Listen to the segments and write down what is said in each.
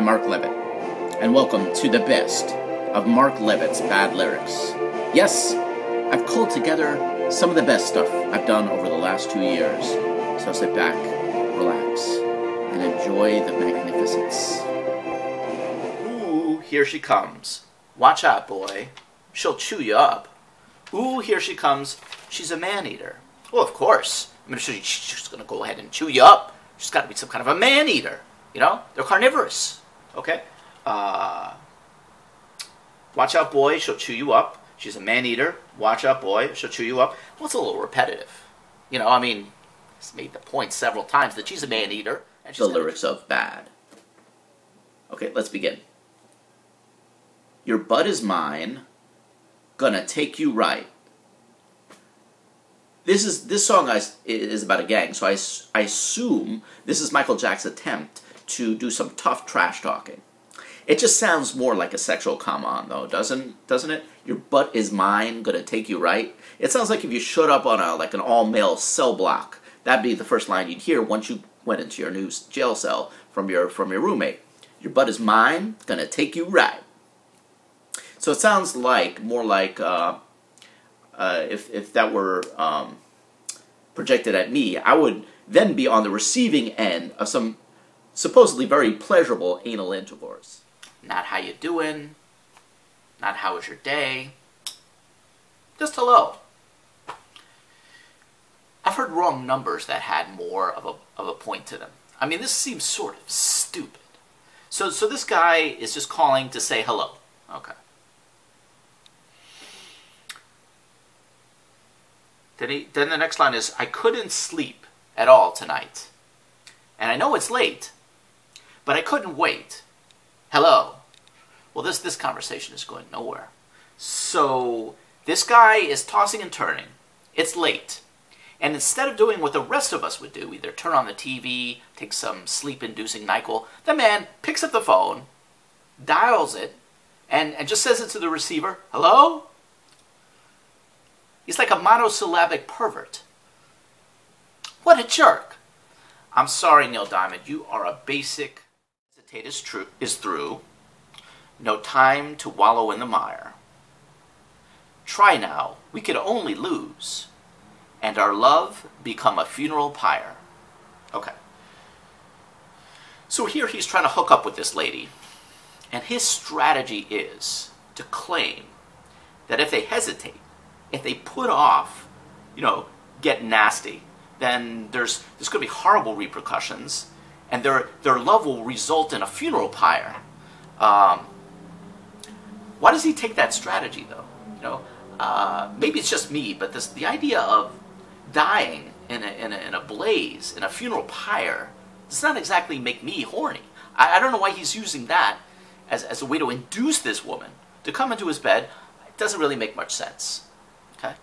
I'm Mark Levitt, and welcome to the best of Mark Levitt's bad lyrics. Yes, I've culled together some of the best stuff I've done over the last 2 years, so sit back, relax, and enjoy the magnificence. Ooh, here she comes. Watch out, boy. She'll chew you up. Ooh, here she comes. She's a man-eater. Well, of course. I mean, she's going to go ahead and chew you up. She's got to be some kind of a man-eater. You know, they're carnivorous. Okay? Watch out, boy. She'll chew you up. She's a man-eater. Watch out, boy. She'll chew you up. Well, it's a little repetitive. You know, I mean, it's made the point several times that she's a man-eater. And she's the lyrics of bad. Okay, let's begin. Your butt is mine. Gonna take you right. This song is about a gang, so I assume this is Michael Jackson's attempt to do some tough trash talking. It just sounds more like a sexual come-on, though, doesn't it? Your butt is mine, gonna take you right. It sounds like if you showed up on an all-male cell block, that'd be the first line you'd hear once you went into your new jail cell from your roommate. Your butt is mine, gonna take you right. So it sounds more like if that were projected at me, I would then be on the receiving end of some supposedly very pleasurable anal intercourse. Not how you doing, not how was your day, just hello. I've heard wrong numbers that had more of a point to them. I mean, this seems sort of stupid. So this guy is just calling to say hello. Okay. Then the next line is, I couldn't sleep at all tonight. And I know it's late, but I couldn't wait. Hello. Well, this conversation is going nowhere. So this guy is tossing and turning. It's late. And instead of doing what the rest of us would do, either turn on the TV, take some sleep-inducing NyQuil, the man picks up the phone, dials it, and just says it to the receiver, hello? He's like a monosyllabic pervert. What a jerk. I'm sorry, Neil Diamond, you are a basic. Hesitate is through. No time to wallow in the mire. Try now, we could only lose. And our love become a funeral pyre. Okay. So here he's trying to hook up with this lady. And his strategy is to claim that if they hesitate, if they put off, get nasty, then there's going to be horrible repercussions, and their love will result in a funeral pyre. Why does he take that strategy, though? Maybe it's just me, but the idea of dying in a blaze, in a funeral pyre, does not exactly make me horny. I don't know why he's using that as a way to induce this woman to come into his bed. It doesn't really make much sense. Okay.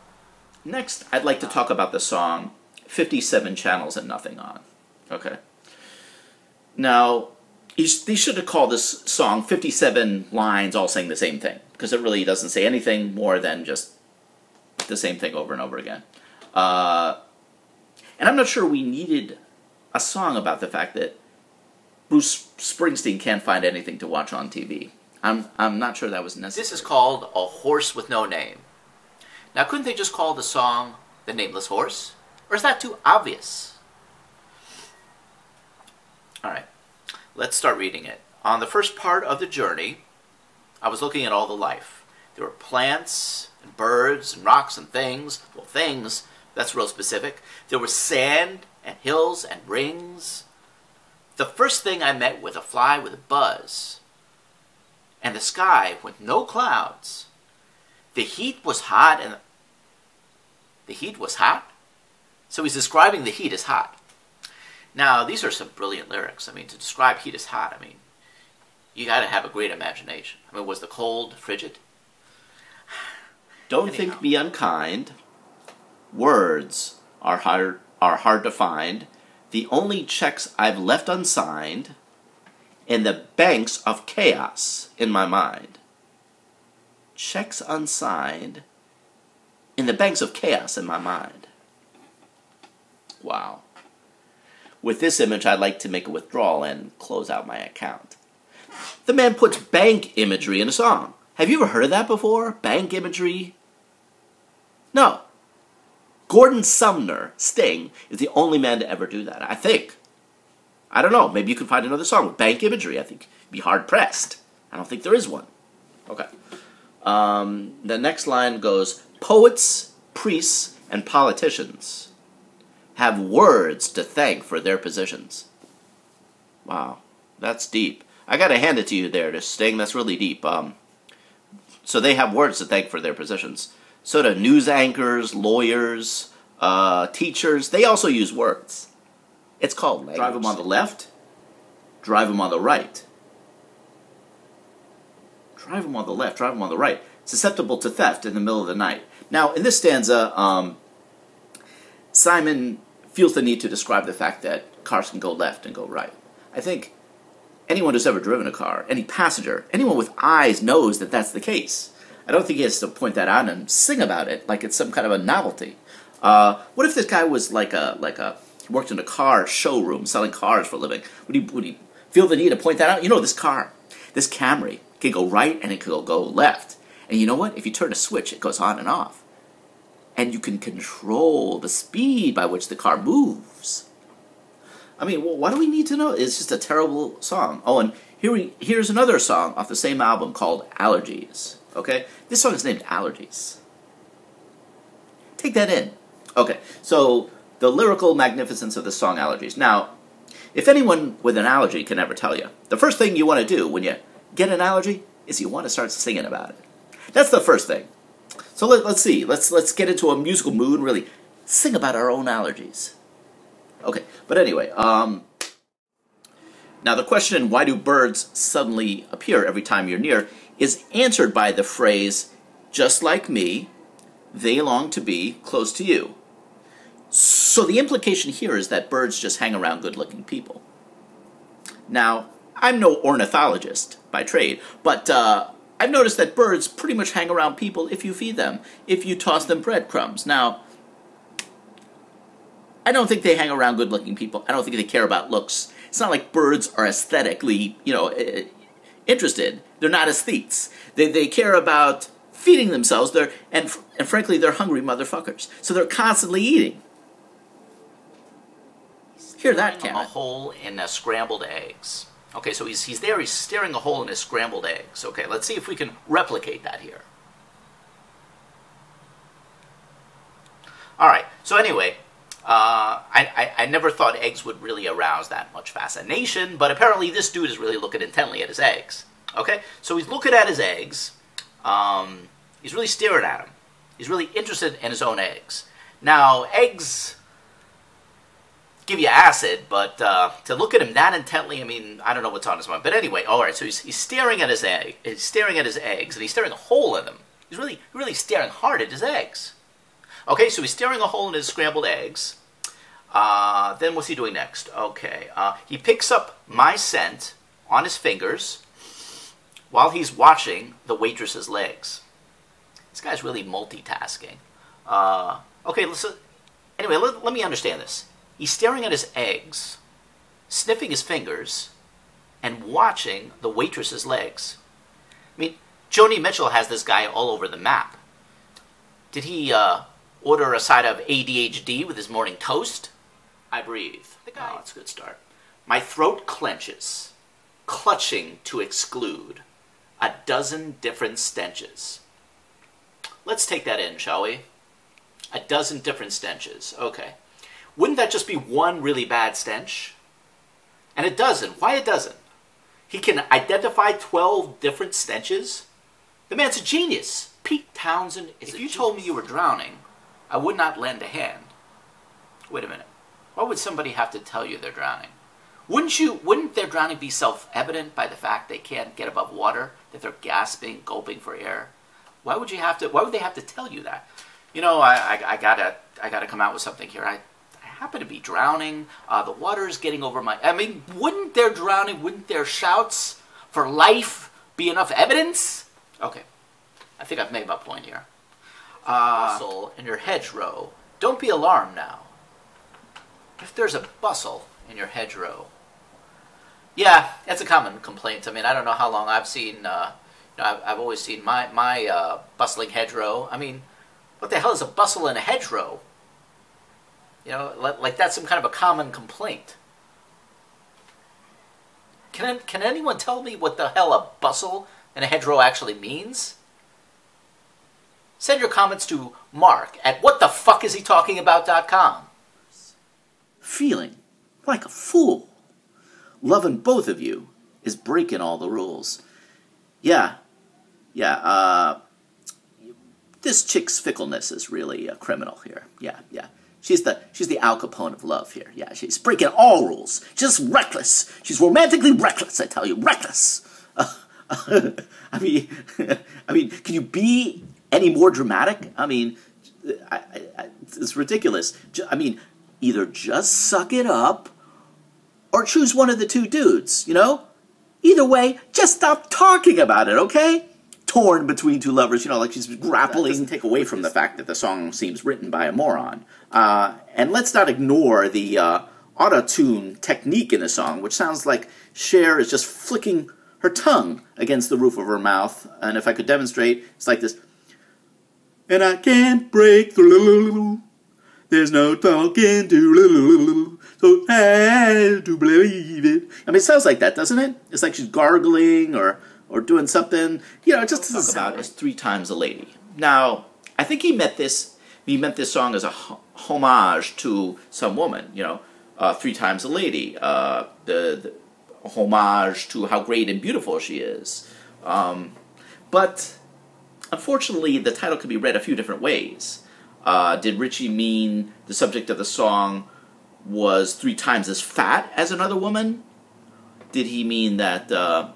Next, I'd like to talk about the song 57 Channels and Nothing On. Okay. Now, they should have called this song 57 lines all saying the same thing, because it really doesn't say anything more than just the same thing over and over again. And I'm not sure we needed a song about the fact that Bruce Springsteen can't find anything to watch on TV. I'm not sure that was necessary. This is called A Horse with No Name. Now, couldn't they just call the song The Nameless Horse? Or is that too obvious? All right, let's start reading it. On the first part of the journey, I was looking at all the life. There were plants and birds and rocks and things. Well, things, that's real specific. There was sand and hills and rings. The first thing I met with a fly with a buzz. And the sky with no clouds. The heat was hot, and the heat was hot? So he's describing the heat as hot. Now, these are some brilliant lyrics. I mean, to describe heat as hot, I mean, you got to have a great imagination. I mean, was the cold frigid? Don't think me unkind. Words are hard to find. The only checks I've left unsigned in the banks of chaos in my mind. Checks unsigned in the banks of chaos in my mind. Wow. With this image, I'd like to make a withdrawal and close out my account. The man puts bank imagery in a song. Have you ever heard of that before? Bank imagery? No. Gordon Sumner, Sting, is the only man to ever do that, I think. I don't know. Maybe you can find another song with bank imagery. I think you'd be hard-pressed. I don't think there is one. Okay. The next line goes, poets, priests, and politicians have words to thank for their positions. Wow, that's deep. I gotta hand it to you there, to Sting. That's really deep. So they have words to thank for their positions. So do news anchors, lawyers, teachers. They also use words. It's called language. Drive them on the left. Drive them on the right. Drive them on the left. Drive them on the right. Susceptible to theft in the middle of the night. Now, in this stanza, Simon feels the need to describe the fact that cars can go left and go right. I think anyone who's ever driven a car, any passenger, anyone with eyes knows that that's the case. I don't think he has to point that out and sing about it like it's some kind of a novelty. What if this guy was he worked in a car showroom selling cars for a living? Would he feel the need to point that out? You know, this car, this Camry, can go right and it can go left. And you know what? If you turn a switch, it goes on and off. And you can control the speed by which the car moves. I mean, well, what do we need to know? It's just a terrible song. Oh, and here's another song off the same album called Allergies. Okay? This song is named Allergies. Take that in. Okay, so the lyrical magnificence of the song Allergies. Now, if anyone with an allergy can ever tell you, the first thing you want to do when you get an allergy is you want to start singing about it. That's the first thing. So let's see. Let's get into a musical mood and really sing about our own allergies. Okay, but anyway, now the question, why do birds suddenly appear every time you're near, is answered by the phrase, just like me, they long to be close to you. So the implication here is that birds just hang around good-looking people. Now, I'm no ornithologist by trade, but I've noticed that birds pretty much hang around people if you feed them, if you toss them breadcrumbs. Now, I don't think they hang around good-looking people. I don't think they care about looks. It's not like birds are aesthetically, interested. They're not aesthetes. They care about feeding themselves. And frankly, they're hungry motherfuckers. So they're constantly eating. Hear that, Cant? A hole in scrambled eggs. Okay, so he's there. He's staring a hole in his scrambled eggs. Okay, let's see if we can replicate that here. All right. So anyway. I never thought eggs would really arouse that much fascination, but apparently this dude is really looking intently at his eggs. Okay? So he's looking at his eggs. He's really staring at them. He's really interested in his own eggs. Now, eggs give you acid, but to look at him that intently, I mean, I don't know what's on his mind. But anyway, all right, so he's staring at his egg. He's staring at his eggs, and he's staring a hole in them. He's really staring hard at his eggs. Okay, so he's staring a hole in his scrambled eggs. Then what's he doing next? Okay, he picks up my scent on his fingers while he's washing the waitress's legs. This guy's really multitasking. Okay, anyway, let me understand this. He's staring at his eggs, sniffing his fingers, and watching the waitress's legs. I mean, Joni Mitchell has this guy all over the map. Did he order a side of ADHD with his morning toast? I breathe. Oh, that's a good start. My throat clenches, clutching to exclude a dozen different stenches. Let's take that in, shall we? A dozen different stenches. Okay. Wouldn't that just be one really bad stench? And a dozen. Why a dozen? He can identify 12 different stenches? The man's a genius. Pete Townsend is a genius. If you told me you were drowning, I would not lend a hand. Wait a minute. Why would somebody have to tell you they're drowning? Wouldn't their drowning be self-evident by the fact they can't get above water, that they're gasping, gulping for air? Why would they have to tell you that? You know, I gotta come out with something here. I happen to be drowning. The water is getting over my... I mean, wouldn't their drowning, wouldn't their shouts for life be enough evidence? Okay. I think I've made my point here. Bustle in your hedgerow. Don't be alarmed now. If there's a bustle in your hedgerow. Yeah, that's a common complaint. I mean, I don't know how long I've seen. I've always seen my bustling hedgerow. I mean, what the hell is a bustle in a hedgerow? You know, like that's some kind of a common complaint. Can anyone tell me what the hell a bustle in a hedgerow actually means? Send your comments to Mark at whatthefuckishetalkingabout.com. Feeling like a fool. Loving both of you is breaking all the rules. Yeah, this chick's fickleness is really criminal here. Yeah. She's the Al Capone of love here. Yeah, she's breaking all rules. She's just reckless. She's romantically reckless, I tell you, reckless. I mean, can you be any more dramatic? I mean, it's ridiculous. I mean, either just suck it up or choose one of the two dudes, you know? Either way, just stop talking about it, okay? Torn between two lovers, you know, like she's grappling. That doesn't take away from the fact that the song seems written by a moron. And let's not ignore the auto-tune technique in the song, which sounds like Cher is just flicking her tongue against the roof of her mouth. And if I could demonstrate, it's like this. And I can't break through. There's no talking to, so I have to believe it. I mean, it sounds like that, doesn't it? It's like she's gargling or doing something. You know, it just doesn't sound as 3 times a lady. Now, I think he meant this song as a homage to some woman, you know, 3 times a lady. The homage to how great and beautiful she is. But, unfortunately, the title could be read a few different ways. Did Richie mean the subject of the song was 3 times as fat as another woman? Did he mean that the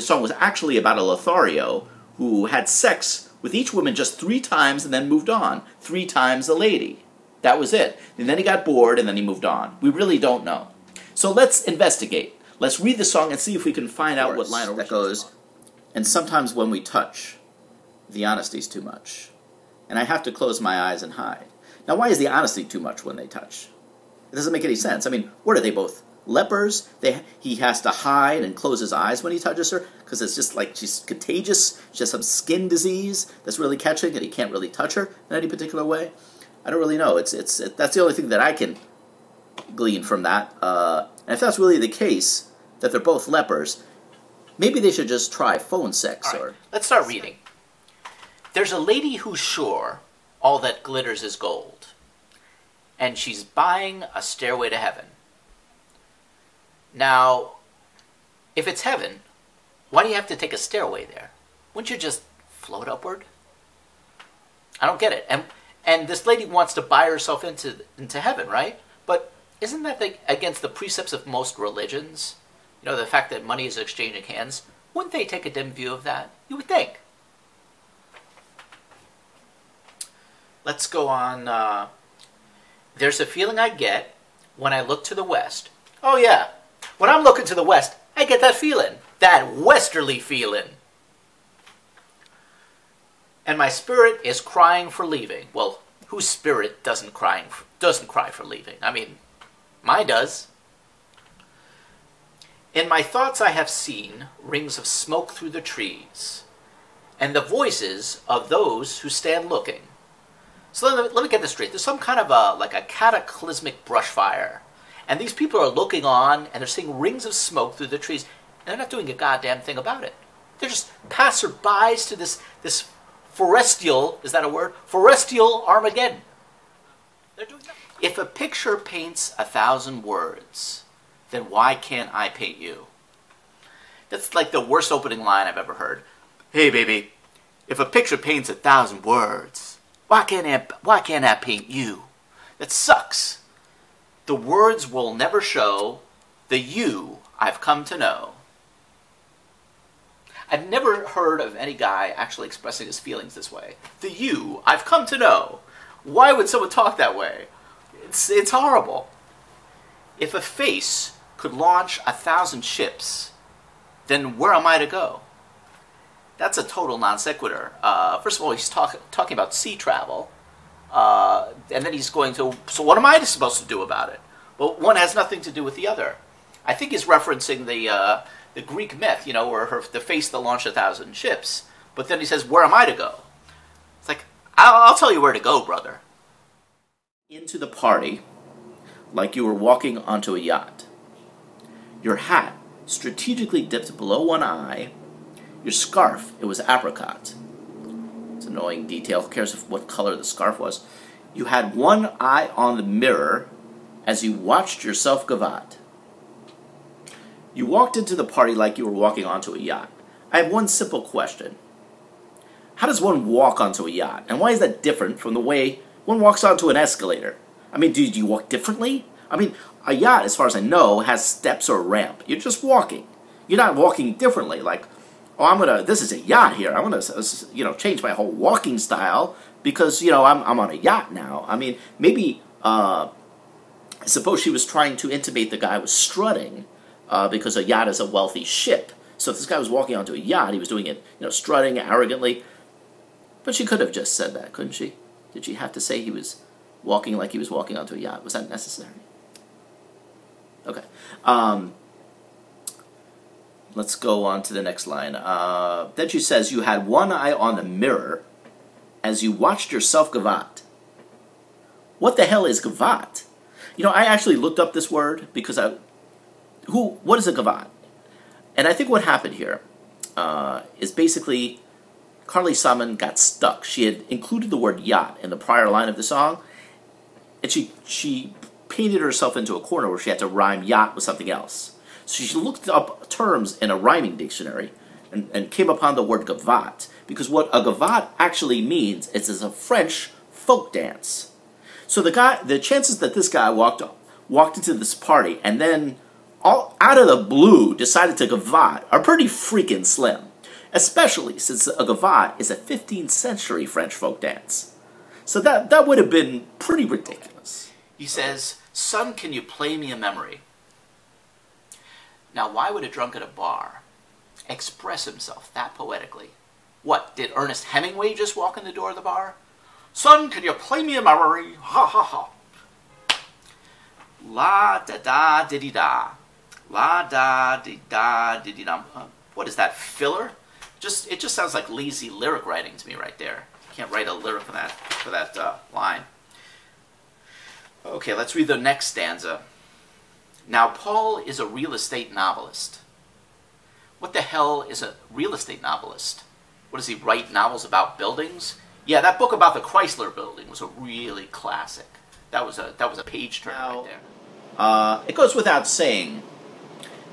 song was actually about a Lothario who had sex with each woman just 3 times and then moved on? 3 times a lady. That was it. And then he got bored and then he moved on. We really don't know. So let's investigate. Let's read the song and see if we can find out what line that goes. And sometimes when we touch, the honesty's too much. And I have to close my eyes and hide. Now, why is the honesty too much when they touch? It doesn't make any sense. I mean, what are they both? Lepers? He has to hide and close his eyes when he touches her? Because it's just like she's contagious. She has some skin disease that's really catching, and he can't really touch her in any particular way. I don't really know. That's the only thing that I can glean from that. And if that's really the case, that they're both lepers, maybe they should just try phone sex. All right, let's start reading. There's a lady who's sure all that glitters is gold, and she's buying a stairway to heaven. Now, if it's heaven, why do you have to take a stairway there? Wouldn't you just float upward? I don't get it. And this lady wants to buy herself into heaven, right? But isn't that against the precepts of most religions? You know, the fact that money is exchanging hands. Wouldn't they take a dim view of that? You would think. Let's go on. There's a feeling I get when I look to the west. Oh yeah, when I'm looking to the west, I get that feeling. That westerly feeling. And my spirit is crying for leaving. Well, whose spirit doesn't cry for leaving? I mean, mine does. In my thoughts I have seen rings of smoke through the trees, and the voices of those who stand looking. So let me get this straight. There's some kind of like a cataclysmic brush fire, and these people are looking on, and they're seeing rings of smoke through the trees, and they're not doing a goddamn thing about it. They're just passerbys to this forestial, is that a word? Forestial Armageddon. They're doing that. If a picture paints 1,000 words, then why can't I paint you? That's like the worst opening line I've ever heard. Hey baby, if a picture paints 1,000 words, why can't I paint you? That sucks. The words will never show the you I've come to know. I've never heard of any guy actually expressing his feelings this way. The you I've come to know. Why would someone talk that way? It's horrible. If a face could launch 1,000 ships, then where am I to go? That's a total non sequitur. First of all, he's talking about sea travel, and then he's going to, so what am I supposed to do about it? Well, one has nothing to do with the other. I think he's referencing the Greek myth, you know, where the face that launched 1,000 ships. But then he says, "Where am I to go?" It's like, I'll tell you where to go, brother. Into the party like you were walking onto a yacht. Your hat strategically dipped below one eye. Your scarf, it was apricot. It's an annoying detail. Who cares what color the scarf was? You had one eye on the mirror as you watched yourself gavotte. You walked into the party like you were walking onto a yacht. I have one simple question. How does one walk onto a yacht? And why is that different from the way one walks onto an escalator? I mean, do you walk differently? I mean, a yacht, as far as I know, has steps or a ramp. You're just walking. You're not walking differently. Like, oh, this is a yacht here. I'm gonna, change my whole walking style because, I'm on a yacht now. I mean, maybe, I suppose she was trying to intimate the guy was strutting because a yacht is a wealthy ship. So if this guy was walking onto a yacht, he was doing it, strutting arrogantly. But she could have just said that, couldn't she? Did she have to say he was walking like he was walking onto a yacht? Was that necessary? Okay. Let's go on to the next line. Then she says, you had one eye on the mirror as you watched yourself gavotte. What the hell is gavotte? I actually looked up this word because what is a gavotte? And I think what happened here is basically Carly Simon got stuck. She had included the word yacht in the prior line of the song, and she painted herself into a corner where she had to rhyme yacht with something else. So she looked up terms in a rhyming dictionary and came upon the word gavotte, because what a gavotte actually means is a French folk dance. So the chances that this guy walked into this party and then all out of the blue decided to gavotte are pretty freaking slim, especially since a gavotte is a 15th century French folk dance. So that would have been pretty ridiculous. He says, "Son, can you play me a memory?" Now, why would a drunk at a bar express himself that poetically? What, did Ernest Hemingway just walk in the door of the bar? "Son, can you play me a memory? Ha ha ha." La da da diddy da. La da dee da diddy da. What is that, filler? It just sounds like lazy lyric writing to me right there. Can't write a lyric for that line. Okay, let's read the next stanza. Now, Paul is a real estate novelist. What the hell is a real estate novelist? What, does he write novels about buildings? Yeah, that book about the Chrysler Building was a really classic. That was a page turner right there. It goes without saying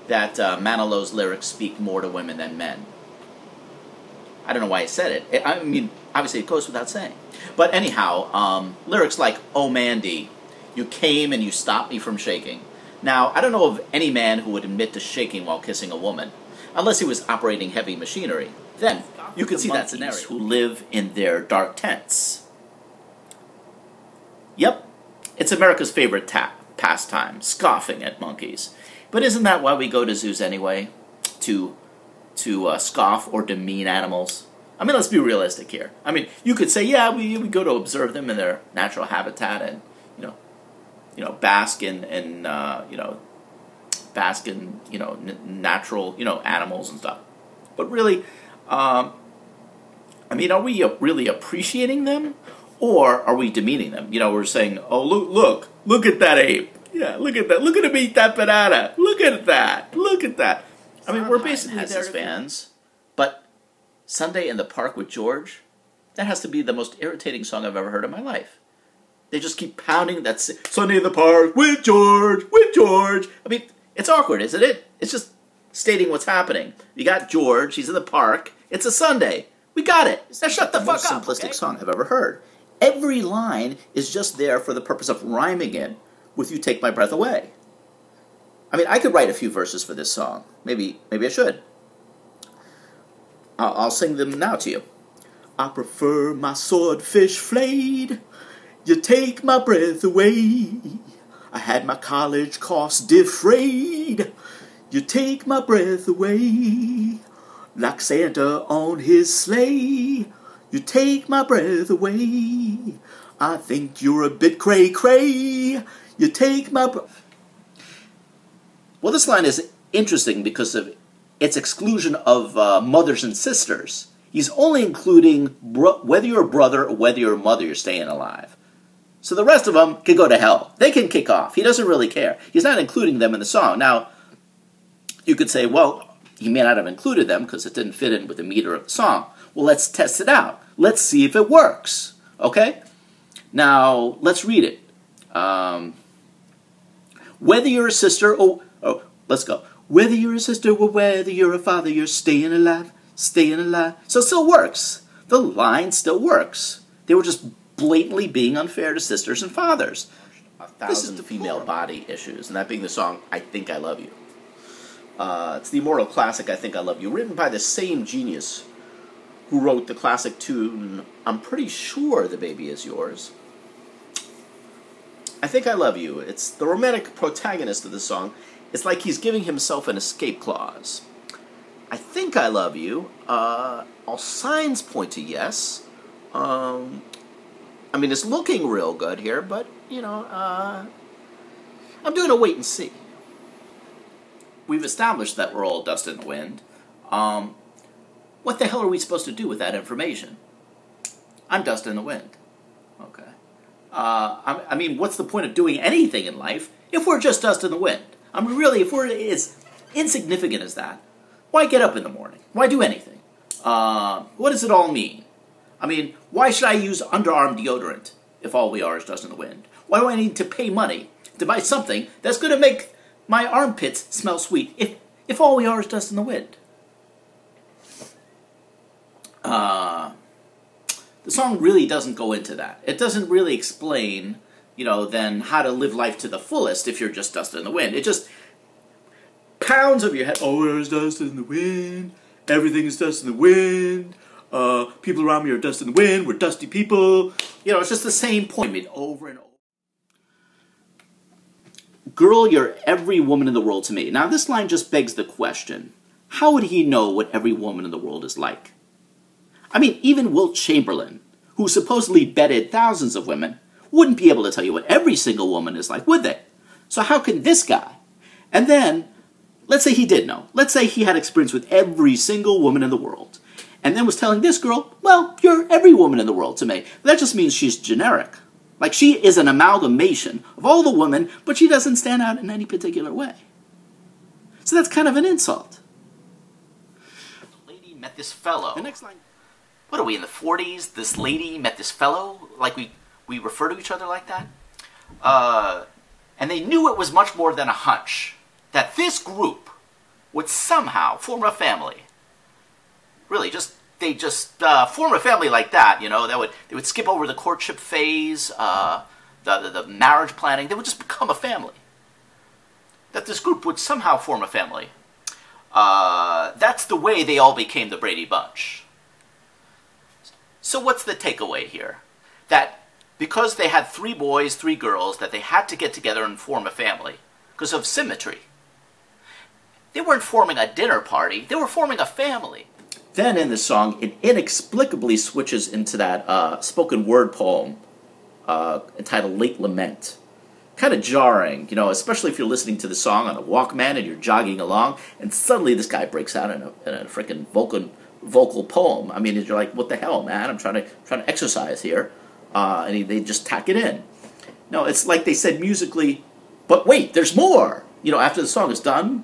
that Manilow's lyrics speak more to women than men. I don't know why he said it. I mean, obviously it goes without saying. But anyhow, lyrics like, "Oh Mandy, you came and you stopped me from shaking." Now, I don't know of any man who would admit to shaking while kissing a woman, unless he was operating heavy machinery. Then you can see that scenario. Who live in their dark tents. Yep, it's America's favorite pastime, scoffing at monkeys. But isn't that why we go to zoos anyway? To scoff or demean animals? I mean, let's be realistic here. I mean, you could say, yeah, we go to observe them in their natural habitat and, bask in natural, animals and stuff. But really, are we really appreciating them, or are we demeaning them? We're saying, oh, look at that ape. Yeah, look at that. Look at him eat that banana. Look at that. Look at that. I mean, we're basically his fans. But Sunday in the Park with George, that has to be the most irritating song I've ever heard in my life. They just keep pounding that Sunday in the Park with George, with George. I mean, it's awkward, isn't it? It's just stating what's happening. You got George, he's in the park, it's a Sunday. We got it. Now shut the fuck up. Most simplistic song I've ever heard. Every line is just there for the purpose of rhyming it with "You Take My Breath Away." I mean, I could write a few verses for this song. Maybe I should. I'll sing them now to you. I prefer my swordfish flayed. You take my breath away. I had my college costs defrayed. You take my breath away. Like Santa on his sleigh. You take my breath away. I think you're a bit cray-cray. You take my breath. Well, this line is interesting because of its exclusion of mothers and sisters. He's only including whether you're a brother or whether you're a mother, you're staying alive. So the rest of them can go to hell. They can kick off. He doesn't really care. He's not including them in the song. Now, you could say, well, he may not have included them because it didn't fit in with the meter of the song. Well, let's test it out. Let's see if it works. Okay? Now, let's read it. Whether you're a sister or... Oh, let's go. Whether you're a sister or whether you're a father, you're staying alive, staying alive. So it still works. The line still works. They were just blatantly being unfair to sisters and fathers. 1,000 female body issues, and that being the song, I Think I Love You. It's the immortal classic, I Think I Love You, written by the same genius who wrote the classic tune, I'm Pretty Sure the Baby Is Yours. I Think I Love You. It's the romantic protagonist of the song. It's like he's giving himself an escape clause. I think I love you. All signs point to yes. I mean, it's looking real good here, but, you know, I'm doing a wait and see. We've established that we're all dust in the wind. What the hell are we supposed to do with that information? I'm dust in the wind. Okay. I mean, what's the point of doing anything in life if we're just dust in the wind? I mean, really, if we're as insignificant as that, why get up in the morning? Why do anything? What does it all mean? I mean, why should I use underarm deodorant if all we are is dust in the wind? Why do I need to pay money to buy something that's going to make my armpits smell sweet if all we are is dust in the wind? The song really doesn't go into that. It doesn't really explain, you know, then how to live life to the fullest if you're just dust in the wind. It just pounds over your head. Oh, there's dust in the wind. Everything is dust in the wind. People around me are dust in the wind. We're dusty people. You know, it's just the same point made over and over. Girl, you're every woman in the world to me. Now, this line just begs the question, how would he know what every woman in the world is like? I mean, even Wilt Chamberlain, who supposedly bedded thousands of women, wouldn't be able to tell you what every single woman is like, would they? So how can this guy? And then, let's say he did know. Let's say he had experience with every single woman in the world. And then was telling this girl, well, you're every woman in the world to me. That just means she's generic. Like, she is an amalgamation of all the women, but she doesn't stand out in any particular way. So that's kind of an insult. The lady met this fellow. The next line. What are we, in the 40s? This lady met this fellow? Like we refer to each other like that? And they knew it was much more than a hunch. That this group would somehow form a family. Really, they just form a family like that, you know. They would skip over the courtship phase, the marriage planning. They would just become a family. That this group would somehow form a family. That's the way they all became the Brady Bunch. So what's the takeaway here? That because they had 3 boys, 3 girls, that they had to get together and form a family because of symmetry. They weren't forming a dinner party. They were forming a family. Then in the song, it inexplicably switches into that spoken word poem entitled Late Lament. Kind of jarring, you know, especially if you're listening to the song on a Walkman and you're jogging along, and suddenly this guy breaks out in a freaking vocal poem. I mean, you're like, what the hell, man? I'm trying to exercise here. And they just tack it in. No, it's like they said musically, but wait, there's more. You know, after the song is done,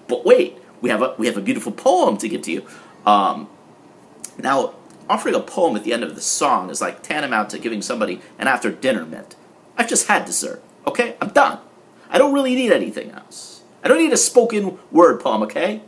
but wait, we have a beautiful poem to give to you. Now, offering a poem at the end of the song is like tantamount to giving somebody an after-dinner mint. I've just had dessert, okay? I'm done. I don't really need anything else. I don't need a spoken word poem, okay?